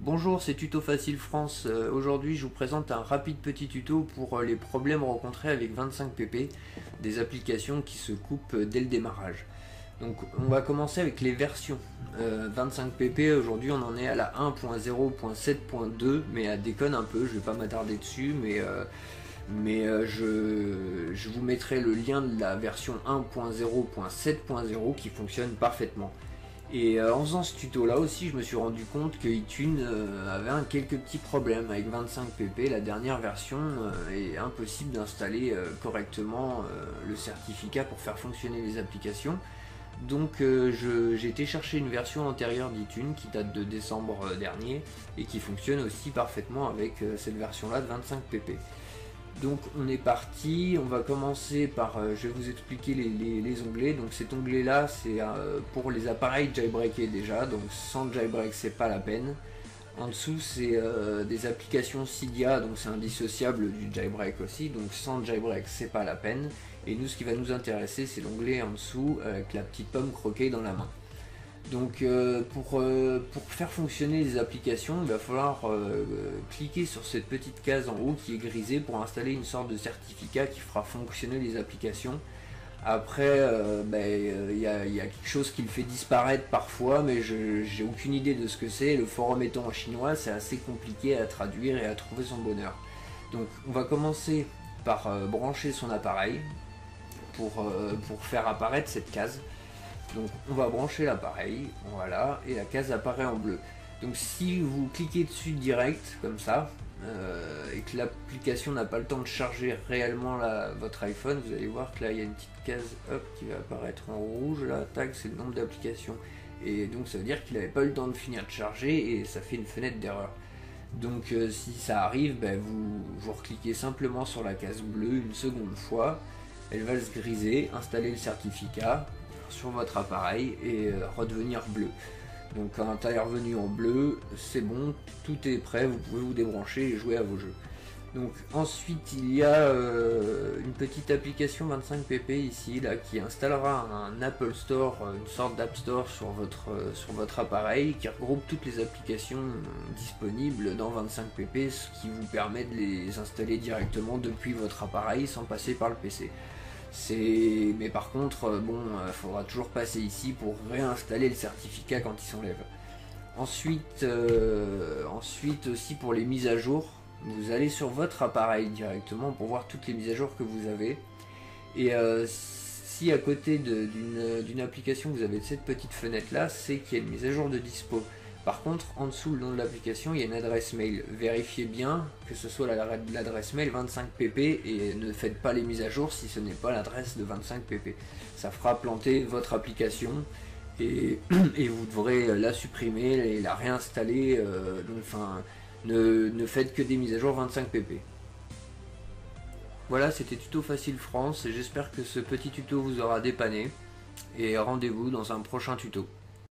Bonjour, c'est Tuto Facile France. Aujourd'hui, je vous présente un rapide petit tuto pour les problèmes rencontrés avec 25pp, des applications qui se coupent dès le démarrage. Donc, on va commencer avec les versions. 25pp, aujourd'hui, on en est à la 1.0.7.2, mais elle déconne un peu, je vais pas m'attarder dessus, je vous mettrai le lien de la version 1.0.7.0 qui fonctionne parfaitement. Et en faisant ce tuto là aussi, je me suis rendu compte que iTunes avait quelques petits problèmes avec 25pp. La dernière version est impossible d'installer correctement le certificat pour faire fonctionner les applications. Donc j'ai été chercher une version antérieure d'iTunes qui date de décembre dernier et qui fonctionne aussi parfaitement avec cette version là de 25pp. Donc on est parti, on va commencer par, je vais vous expliquer les onglets. Donc cet onglet là c'est pour les appareils jailbreakés déjà, donc sans jailbreak c'est pas la peine. En dessous c'est des applications Cydia, donc c'est indissociable du jailbreak aussi, donc sans jailbreak c'est pas la peine. Et nous ce qui va nous intéresser c'est l'onglet en dessous avec la petite pomme croquée dans la main. Donc pour faire fonctionner les applications, il va falloir cliquer sur cette petite case en haut qui est grisée pour installer une sorte de certificat qui fera fonctionner les applications. Après, il y a quelque chose qui le fait disparaître parfois, mais j'ai aucune idée de ce que c'est. Le forum étant en chinois, c'est assez compliqué à traduire et à trouver son bonheur. Donc on va commencer par brancher son appareil pour faire apparaître cette case. Donc on va brancher l'appareil, voilà, et la case apparaît en bleu. Donc si vous cliquez dessus direct, comme ça, et que l'application n'a pas le temps de charger réellement votre iPhone, vous allez voir que là il y a une petite case qui va apparaître en rouge, là, tac, c'est le nombre d'applications. Et donc ça veut dire qu'il n'avait pas eu le temps de finir de charger et ça fait une fenêtre d'erreur. Donc si ça arrive, vous recliquez simplement sur la case bleue une seconde fois, elle va se griser, installer le certificat sur votre appareil et redevenir bleu. Donc quand elle est revenu en bleu, c'est bon, tout est prêt, vous pouvez vous débrancher et jouer à vos jeux. Donc ensuite il y a une petite application 25pp ici là qui installera un Apple Store, une sorte d'App Store sur votre appareil qui regroupe toutes les applications disponibles dans 25pp, ce qui vous permet de les installer directement depuis votre appareil sans passer par le PC. Mais par contre, il faudra toujours passer ici pour réinstaller le certificat quand il s'enlève. Ensuite aussi pour les mises à jour, vous allez sur votre appareil directement pour voir toutes les mises à jour que vous avez. Et si à côté d'une application vous avez cette petite fenêtre là, c'est qu'il y a une mise à jour de dispo. Par contre, en dessous le nom de l'application, il y a une adresse mail. Vérifiez bien que ce soit l'adresse mail 25pp et ne faites pas les mises à jour si ce n'est pas l'adresse de 25pp. Ça fera planter votre application et vous devrez la supprimer et la réinstaller. Ne faites que des mises à jour 25pp. Voilà, c'était Tuto Facile France et j'espère que ce petit tuto vous aura dépanné. Et rendez-vous dans un prochain tuto.